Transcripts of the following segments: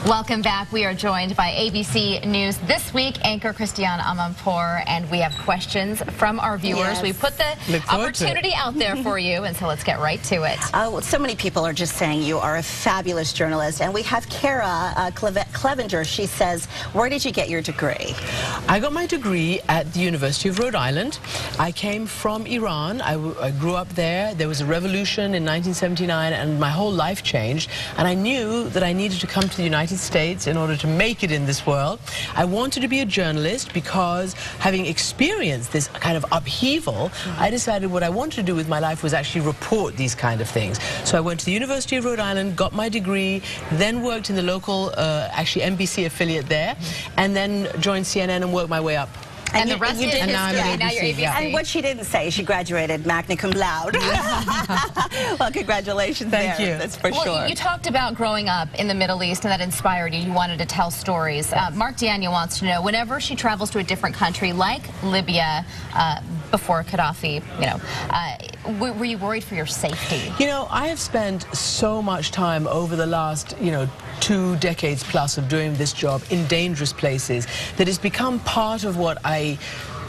Welcome back. We are joined by ABC News This Week anchor Christiane Amanpour, and we have questions from our viewers. Yes. We put the opportunity out there for you, and so let's get right to it. So many people are just saying you are a fabulous journalist, and we have Kara Clevenger. She says, where did you get your degree? I got my degree at the University of Rhode Island. I came from Iran. I grew up there. There was a revolution in 1979, and my whole life changed, and I knew that I needed to come to the United States in order to make it in this world. I wanted to be a journalist because, having experienced this kind of upheaval, I decided what I wanted to do with my life was actually report these kind of things. So I went to the University of Rhode Island, got my degree, then worked in the local, actually NBC affiliate there, and then joined CNN and worked my way up. And the rest is history. Now you're ABC. Yeah. And what she didn't say, she graduated magna cum laude. Well, congratulations. Thank you. That's for Well, sure. you talked about growing up in the Middle East, and that inspired you. You wanted to tell stories. Mark Daniel wants to know, whenever she travels to a different country, like Libya, before Gaddafi, were you worried for your safety? You know, I have spent so much time over the last, 2 decades plus of doing this job in dangerous places that it's become part of what I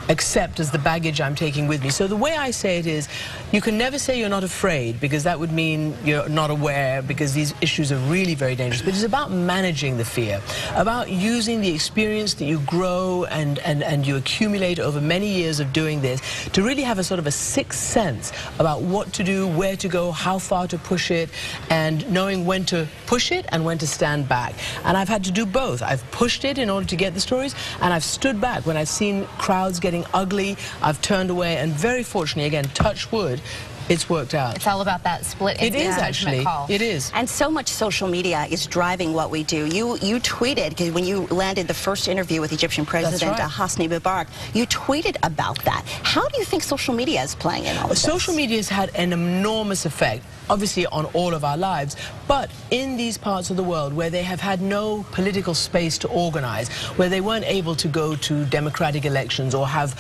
accept as the baggage I'm taking with me. So the way I say it is, you can never say you're not afraid, because that would mean you're not aware, because these issues are really very dangerous. But it's about managing the fear, about using the experience that you grow and you accumulate over many years of doing this to really have a sort of a sixth sense about what to do, where to go, how far to push it, and knowing when to push it and when to stand back. And I've had to do both. I've pushed it in order to get the stories, and I've stood back when I've seen crowds getting ugly. I've turned away, and very fortunately, again, touch wood, it's worked out. It's all about that split. It is actually. Call. It is. And so much social media is driving what we do. You tweeted, 'cause when you landed the first interview with Egyptian President Hosni Mubarak, you tweeted about that. How do you think social media is playing in all of this? Social media has had an enormous effect, obviously, on all of our lives, but in these parts of the world where they have had no political space to organize, where they weren't able to go to democratic elections or have,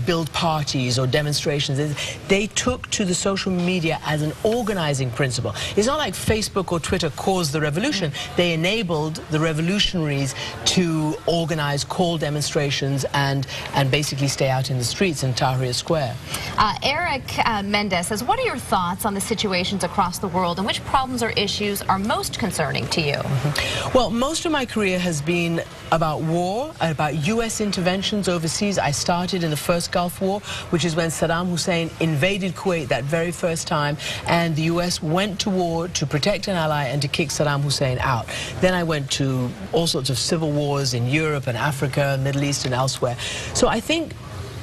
build parties or demonstrations, they took to the social media as an organizing principle. It's not like Facebook or Twitter caused the revolution. They enabled the revolutionaries to organize, call demonstrations, and basically stay out in the streets in Tahrir Square. Eric Mendez says, what are your thoughts on the situations across the world, and which problems or issues are most concerning to you? Well, most of my career has been about war, about U.S. interventions overseas. I started in the first Gulf War, which is when Saddam Hussein invaded Kuwait that very first time, and the U.S. went to war to protect an ally and to kick Saddam Hussein out. Then I went to all sorts of civil wars in Europe and Africa, Middle East and elsewhere. So I think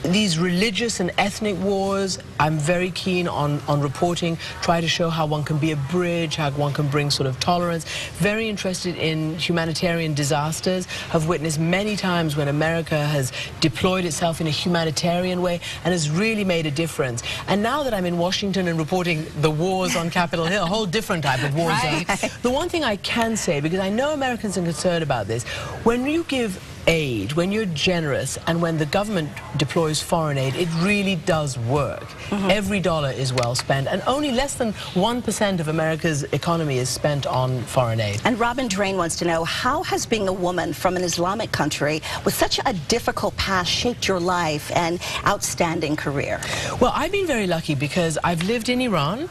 these religious and ethnic wars, I'm very keen on reporting, try to show how one can be a bridge, how one can bring sort of tolerance. Very interested in humanitarian disasters. Have witnessed many times when America has deployed itself in a humanitarian way and has really made a difference. And now that I'm in Washington and reporting the wars on Capitol Hill, a whole different type of war zone, the one thing I can say, because I know Americans are concerned about this, when you give aid, when you're generous, and when the government deploys foreign aid, it really does work. Every dollar is well spent, and only less than 1% of America's economy is spent on foreign aid. And Robin Drain wants to know, how has being a woman from an Islamic country with such a difficult past shaped your life and outstanding career? Well, I've been very lucky because I've lived in Iran.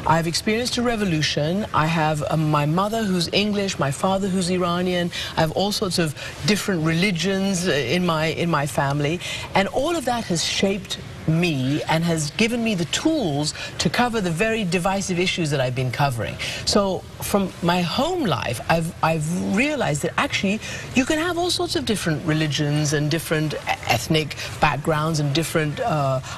I've experienced a revolution. I have my mother who's English, my father who's Iranian. I have all sorts of different religions in my family, and all of that has shaped me and has given me the tools to cover the very divisive issues that I've been covering. So from my home life, I've realized that actually you can have all sorts of different religions and different ethnic backgrounds and different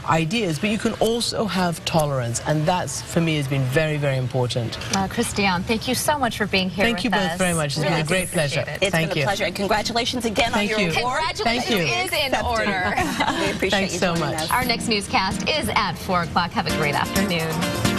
ideas, but you can also have tolerance, and that's, for me, has been very, very important. Christiane, thank you so much for being here with us. Thank you both very much. It's been a great pleasure. It's been a pleasure, and congratulations again on your award. Congratulations is in order. We appreciate you so much. Our next newscast is at 4 o'clock. Have a great afternoon.